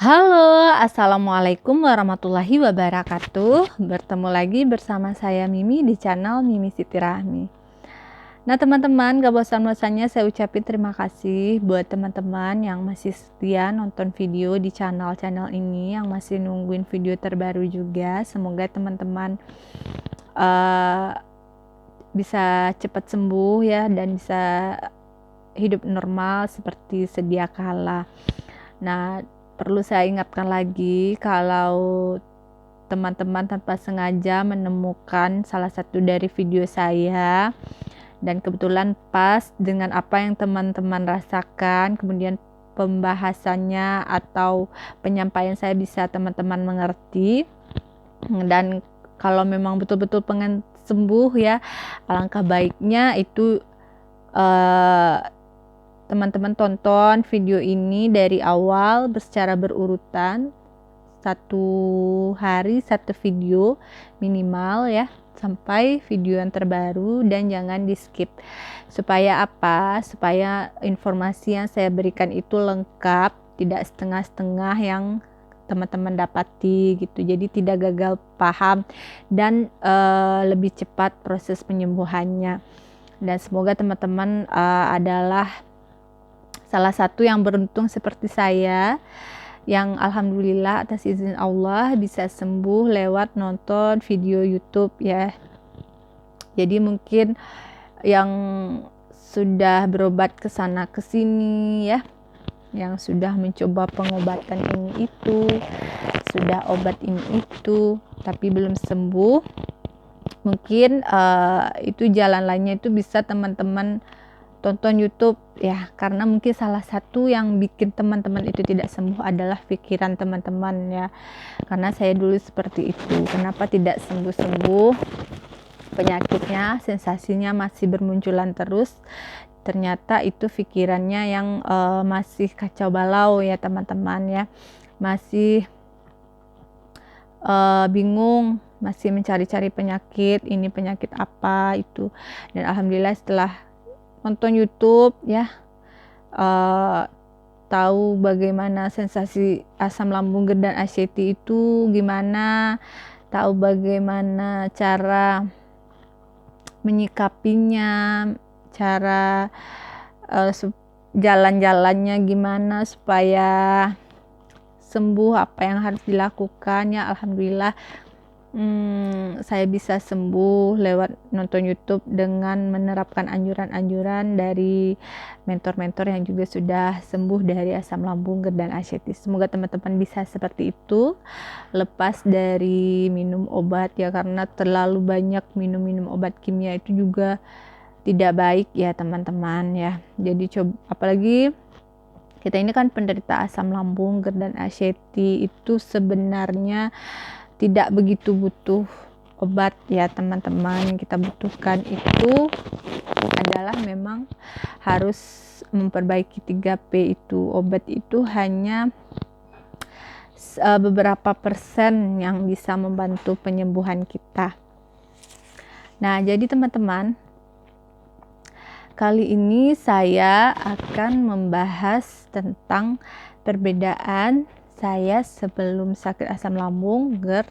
Halo, assalamualaikum warahmatullahi wabarakatuh. Bertemu lagi bersama saya Mimi di channel Mimi Siti Rahmi. Nah teman-teman, gak bosan-bosannya saya ucapin terima kasih buat teman-teman yang masih setia nonton video di channel ini, yang masih nungguin video terbaru juga. Semoga teman-teman bisa cepat sembuh ya, dan bisa hidup normal seperti sedia kala. Nah, perlu saya ingatkan lagi kalau teman-teman tanpa sengaja menemukan salah satu dari video saya dan kebetulan pas dengan apa yang teman-teman rasakan, kemudian pembahasannya atau penyampaian saya bisa teman-teman mengerti, dan kalau memang betul-betul pengen sembuh ya, alangkah baiknya itu teman-teman tonton video ini dari awal secara berurutan, satu hari satu video minimal ya, sampai video yang terbaru, dan jangan di skip. Supaya apa? Supaya informasi yang saya berikan itu lengkap, tidak setengah-setengah yang teman-teman dapati gitu. Jadi tidak gagal paham dan lebih cepat proses penyembuhannya. Dan semoga teman-teman adalah salah satu yang beruntung seperti saya, yang alhamdulillah atas izin Allah bisa sembuh lewat nonton video YouTube ya. Jadi mungkin yang sudah berobat ke sana ke sini ya, yang sudah mencoba pengobatan ini itu, sudah obat ini itu tapi belum sembuh, mungkin itu jalan lainnya itu bisa teman-teman tonton YouTube ya, karena mungkin salah satu yang bikin teman-teman itu tidak sembuh adalah pikiran teman-teman ya. Karena saya dulu seperti itu, kenapa tidak sembuh-sembuh penyakitnya, sensasinya masih bermunculan terus. Ternyata itu pikirannya yang masih kacau balau ya teman-teman ya, masih bingung, masih mencari-cari penyakit, ini penyakit apa itu. Dan alhamdulillah setelah nonton YouTube ya, tahu bagaimana sensasi asam lambung dan ACT itu gimana, tahu bagaimana cara menyikapinya, cara jalan-jalannya gimana supaya sembuh, apa yang harus dilakukan ya. Alhamdulillah saya bisa sembuh lewat nonton YouTube dengan menerapkan anjuran-anjuran dari mentor-mentor yang juga sudah sembuh dari asam lambung dan ACT. Semoga teman-teman bisa seperti itu, lepas dari minum obat ya, karena terlalu banyak minum obat kimia itu juga tidak baik ya teman-teman ya. Jadi coba, apalagi kita ini kan penderita asam lambung dan ACT, itu sebenarnya tidak begitu butuh obat ya teman-teman. Kita butuhkan itu adalah memang harus memperbaiki 3P itu. Obat itu hanya beberapa persen yang bisa membantu penyembuhan kita. Nah, jadi teman-teman, kali ini saya akan membahas tentang perbedaan saya sebelum sakit asam lambung, GERD,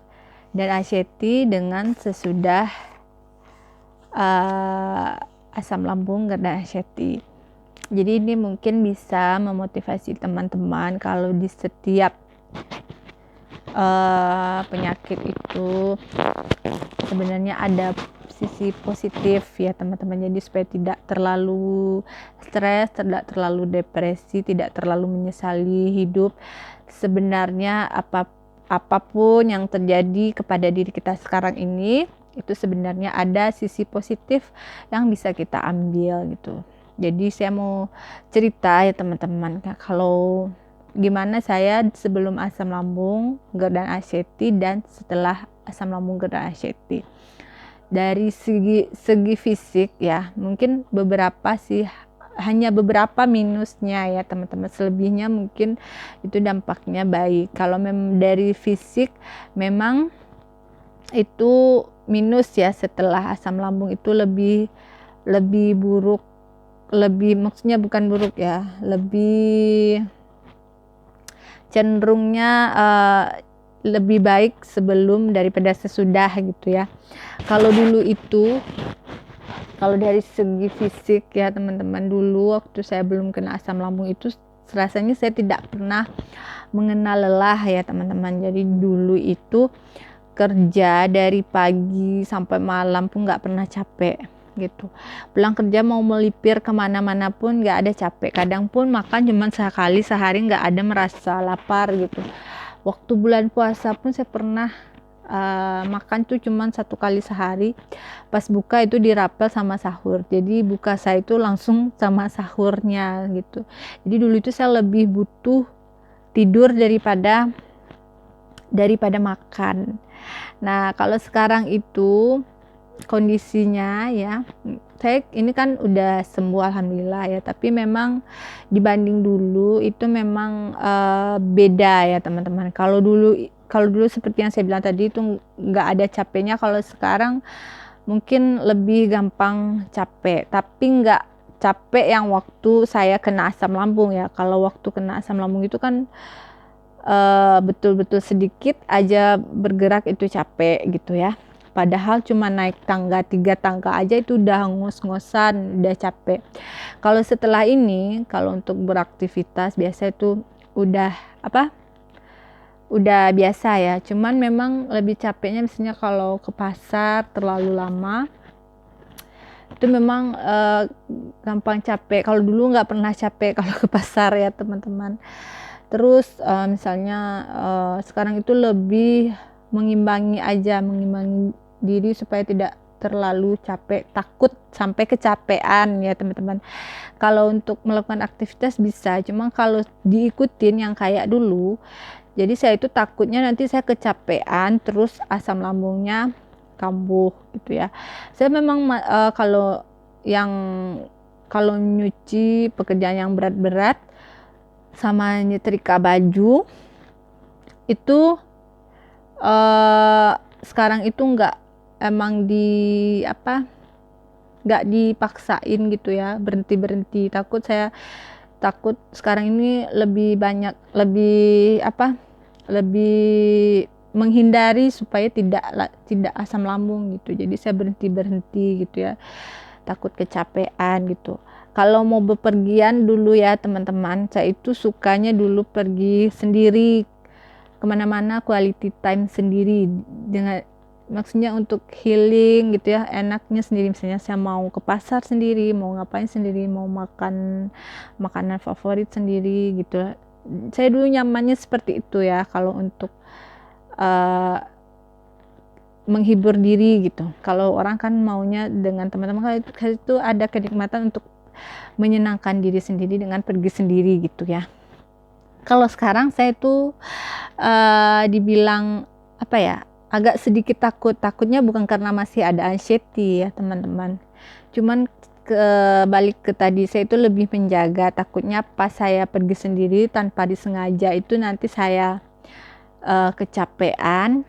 dan ACT dengan sesudah asam lambung, GERD, dan ACT. Jadi ini mungkin bisa memotivasi teman-teman kalau di setiap penyakit itu sebenarnya ada sisi positif ya teman-teman. Jadi supaya tidak terlalu stres, tidak terlalu depresi, tidak terlalu menyesali hidup. Sebenarnya apapun yang terjadi kepada diri kita sekarang ini, itu sebenarnya ada sisi positif yang bisa kita ambil gitu. Jadi saya mau cerita ya teman-teman, kalau gimana saya sebelum asam lambung, GERD, dan ACT, dan setelah asam lambung, GERD, dan ACT. Dari segi fisik ya, mungkin beberapa sih, hanya beberapa minusnya ya teman-teman. Selebihnya mungkin itu dampaknya baik. Kalau dari fisik memang itu minus ya, setelah asam lambung itu lebih buruk, maksudnya bukan buruk ya, lebih cenderungnya lebih baik sebelum daripada sesudah gitu ya. Kalau dulu itu, kalau dari segi fisik ya teman-teman, dulu waktu saya belum kena asam lambung itu rasanya saya tidak pernah mengenal lelah ya teman-teman. Jadi dulu itu kerja dari pagi sampai malam pun nggak pernah capek gitu. Pulang kerja mau melipir kemana-mana pun nggak ada capek. Kadang pun makan cuma sekali sehari, nggak ada merasa lapar gitu. Waktu bulan puasa pun saya pernah makan tuh cuma 1 kali sehari. Pas buka itu dirapel sama sahur. Jadi buka saya itu langsung sama sahurnya gitu. Jadi dulu itu saya lebih butuh tidur daripada makan. Nah, kalau sekarang itu kondisinya ya, saya ini kan udah sembuh alhamdulillah ya, tapi memang dibanding dulu itu memang beda ya teman-teman. Kalau dulu seperti yang saya bilang tadi itu nggak ada capeknya. Kalau sekarang mungkin lebih gampang capek, tapi nggak capek yang waktu saya kena asam lambung ya. Kalau waktu kena asam lambung itu kan betul-betul sedikit aja bergerak itu capek gitu ya. Padahal cuma naik tangga 3 tangga aja itu udah ngos-ngosan, udah capek. Kalau setelah ini, kalau untuk beraktivitas biasa itu udah biasa ya. Cuman memang lebih capeknya misalnya kalau ke pasar terlalu lama, itu memang gampang capek. Kalau dulu nggak pernah capek kalau ke pasar ya teman-teman. Terus misalnya sekarang itu lebih mengimbangi diri supaya tidak terlalu capek, takut sampai kecapean ya teman-teman. Kalau untuk melakukan aktivitas bisa, cuma kalau diikutin yang kayak dulu, jadi saya itu takutnya nanti saya kecapean terus asam lambungnya kambuh gitu ya. Saya memang kalau nyuci pekerjaan yang berat-berat sama nyetrika baju itu sekarang itu nggak dipaksain gitu ya, berhenti takut sekarang ini lebih menghindari supaya tidak asam lambung gitu. Jadi saya berhenti gitu ya, takut kecapean gitu. Kalau mau bepergian dulu ya teman-teman, saya itu sukanya dulu pergi sendiri kemana-mana, quality time sendiri, dengan maksudnya untuk healing gitu ya, enaknya sendiri. Misalnya saya mau ke pasar sendiri, mau ngapain sendiri, mau makan makanan favorit sendiri gitu. Saya dulu nyamannya seperti itu ya kalau untuk menghibur diri gitu. Kalau orang kan maunya dengan teman-teman, kalau itu ada kenikmatan untuk menyenangkan diri sendiri dengan pergi sendiri gitu ya. Kalau sekarang saya tuh dibilang agak sedikit takutnya bukan karena masih ada anxiety ya teman-teman, cuman balik ke tadi, saya itu lebih menjaga, takutnya pas saya pergi sendiri tanpa disengaja itu nanti saya kecapean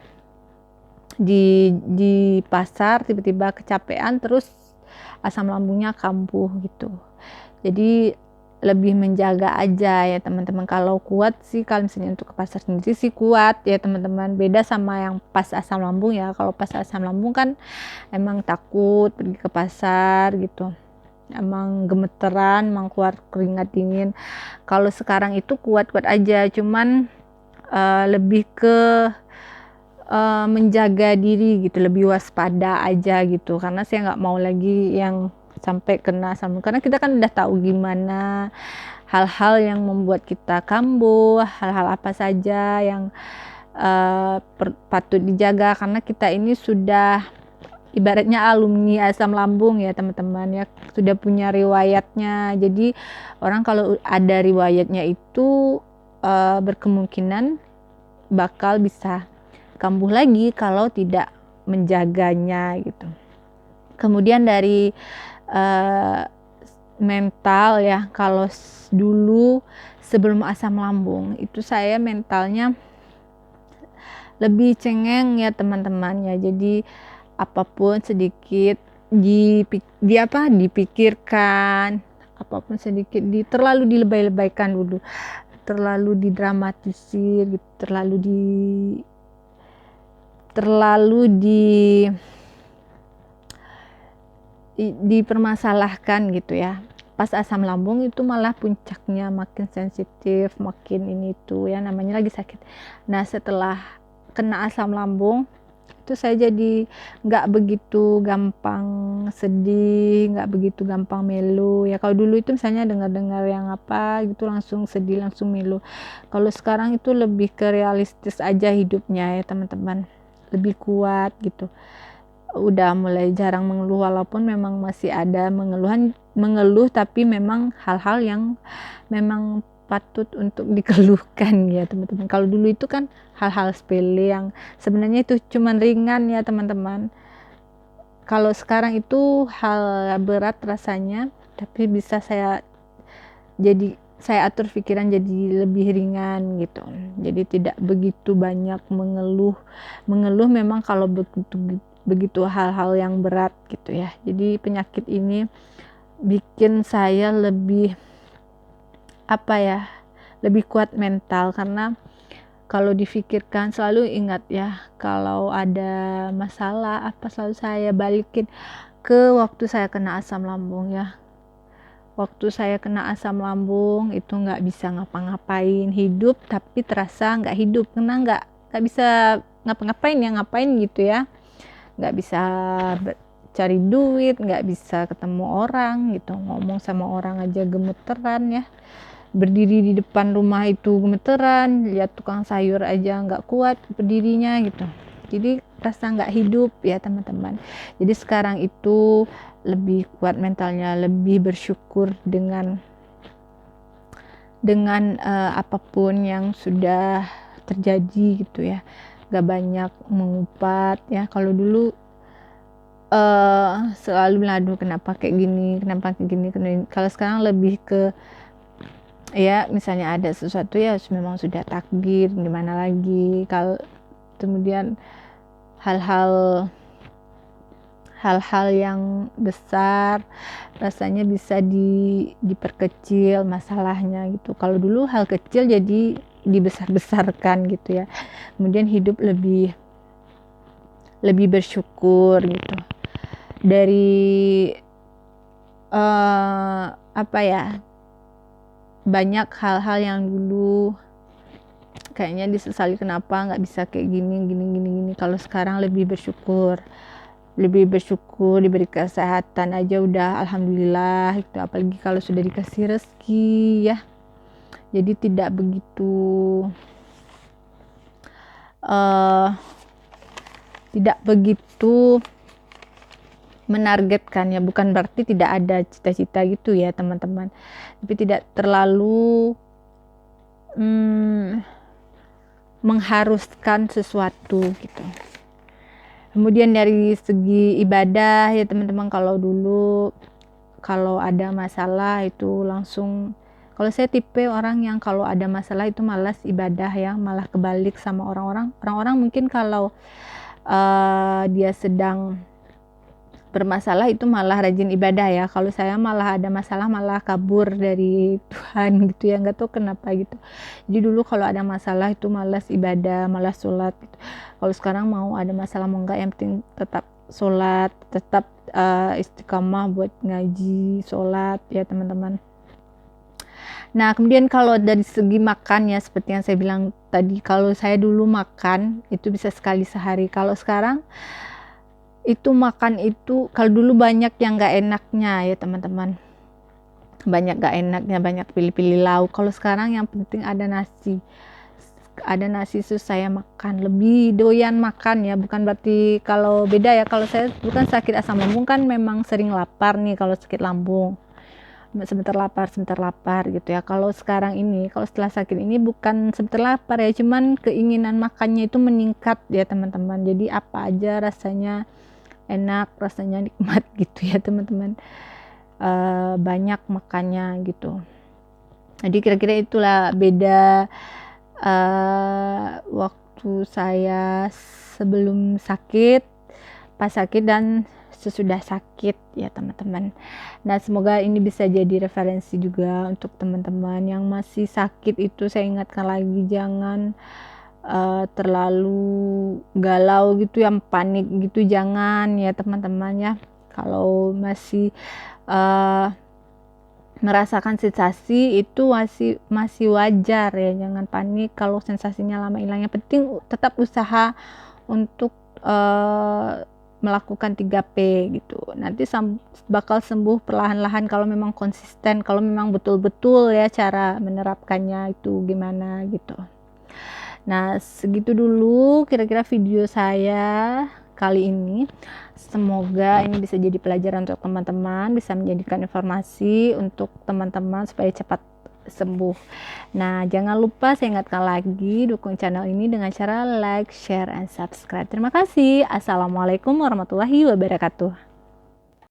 di pasar, tiba-tiba kecapean terus asam lambungnya kambuh gitu. Jadi lebih menjaga aja ya teman-teman. Kalau kuat sih, kalau misalnya untuk ke pasar sendiri sih kuat ya teman-teman, beda sama yang pas asam lambung ya. Kalau pas asam lambung kan emang takut pergi ke pasar gitu, emang gemeteran, emang keluar keringat dingin. Kalau sekarang itu kuat-kuat aja, cuman lebih ke menjaga diri gitu, lebih waspada aja gitu, karena saya nggak mau lagi yang sampai kena asam, karena kita kan udah tahu gimana hal-hal yang membuat kita kambuh, hal-hal apa saja yang patut dijaga, karena kita ini sudah ibaratnya alumni asam lambung ya teman-teman ya, sudah punya riwayatnya. Jadi orang kalau ada riwayatnya itu berkemungkinan bakal bisa kambuh lagi kalau tidak menjaganya gitu. Kemudian dari mental ya, kalau dulu sebelum asam lambung itu saya mentalnya lebih cengeng ya teman-teman ya. Jadi apapun sedikit dipikirkan, apapun sedikit terlalu dilebay-lebaykan dulu. terlalu didramatisir gitu, terlalu dipermasalahkan gitu ya. Pas asam lambung itu malah puncaknya makin sensitif, makin ini tuh ya, namanya lagi sakit. Nah setelah kena asam lambung itu saya jadi nggak begitu gampang sedih, nggak begitu gampang melo ya. Kalau dulu itu misalnya dengar-dengar yang apa gitu langsung sedih, langsung melo. Kalau sekarang itu lebih ke realistis aja hidupnya ya teman-teman, lebih kuat gitu. Udah mulai jarang mengeluh, walaupun memang masih ada mengeluh tapi memang hal-hal yang memang patut untuk dikeluhkan ya teman-teman. Kalau dulu itu kan hal-hal sepele yang sebenarnya itu cuman ringan ya teman-teman. Kalau sekarang itu hal berat rasanya, tapi bisa saya atur pikiran jadi lebih ringan gitu. Jadi tidak begitu banyak mengeluh memang kalau begitu hal-hal yang berat gitu ya. Jadi penyakit ini bikin saya lebih lebih kuat mental, karena kalau difikirkan selalu ingat ya, kalau ada masalah selalu saya balikin ke waktu saya kena asam lambung ya. Waktu saya kena asam lambung itu nggak bisa ngapa-ngapain, hidup tapi terasa nggak hidup, karena nggak bisa ngapa-ngapain gitu ya, nggak bisa cari duit, nggak bisa ketemu orang gitu, ngomong sama orang aja gemeteran ya, berdiri di depan rumah itu gemeteran, lihat tukang sayur aja nggak kuat berdirinya gitu. Jadi rasa nggak hidup ya teman-teman. Jadi sekarang itu lebih kuat mentalnya, lebih bersyukur dengan apapun yang sudah terjadi gitu ya, nggak banyak mengupat ya. Kalau dulu selalu meladu kenapa kayak gini. Kalau sekarang lebih ke ya, misalnya ada sesuatu ya memang sudah takdir, gimana lagi. Kalau kemudian hal-hal yang besar rasanya bisa diperkecil masalahnya gitu. Kalau dulu hal kecil jadi dibesar-besarkan gitu ya. Kemudian hidup lebih bersyukur gitu. Dari banyak hal-hal yang dulu kayaknya disesali, kenapa nggak bisa kayak gini. Kalau sekarang lebih bersyukur diberi kesehatan aja udah alhamdulillah gitu. Apalagi kalau sudah dikasih rezeki ya, jadi tidak begitu menargetkan ya. Bukan berarti tidak ada cita-cita gitu ya teman-teman, tapi tidak terlalu mengharuskan sesuatu gitu. Kemudian dari segi ibadah ya teman-teman, kalau dulu kalau ada masalah itu langsung, kalau saya tipe orang yang kalau ada masalah itu malas ibadah ya, malah kebalik sama orang-orang mungkin kalau dia sedang bermasalah itu malah rajin ibadah ya. Kalau saya malah ada masalah malah kabur dari Tuhan gitu ya, nggak tahu kenapa gitu. Jadi dulu kalau ada masalah itu malas ibadah, malas sholat gitu. Kalau sekarang mau ada masalah mau enggak, yang penting tetap sholat, tetap istiqamah buat ngaji, sholat ya teman-teman. Nah kemudian kalau dari segi makan ya, seperti yang saya bilang tadi, kalau saya dulu makan itu bisa sekali sehari. Kalau sekarang itu makan itu, kalau dulu banyak yang gak enaknya ya teman-teman, banyak gak enaknya, banyak pilih-pilih lauk. Kalau sekarang yang penting ada nasi itu saya makan, lebih doyan makan ya. Bukan berarti kalau beda ya, kalau saya bukan sakit asam lambung kan memang sering lapar nih. Kalau sakit lambung sebentar lapar gitu ya. Kalau sekarang ini, kalau setelah sakit ini bukan sebentar lapar ya, cuman keinginan makannya itu meningkat ya teman-teman. Jadi apa aja rasanya enak, rasanya nikmat gitu ya teman-teman, banyak makannya gitu. Jadi kira-kira itulah beda waktu saya sebelum sakit, pas sakit, dan sesudah sakit ya teman-teman. Nah, semoga ini bisa jadi referensi juga untuk teman-teman yang masih sakit. Itu saya ingatkan lagi, jangan terlalu galau gitu, yang panik gitu, jangan ya teman-teman ya. Kalau masih merasakan sensasi itu masih wajar ya, jangan panik kalau sensasinya lama hilangnya. Penting tetap usaha untuk melakukan 3P gitu. Nanti bakal sembuh perlahan-lahan kalau memang konsisten, kalau memang betul-betul ya cara menerapkannya itu gimana gitu. Nah, segitu dulu kira-kira video saya kali ini. Semoga ini bisa jadi pelajaran untuk teman-teman, bisa menjadikan informasi untuk teman-teman supaya cepat sembuh. Nah, jangan lupa saya ingatkan lagi, dukung channel ini dengan cara like, share, and subscribe. Terima kasih. Assalamualaikum warahmatullahi wabarakatuh.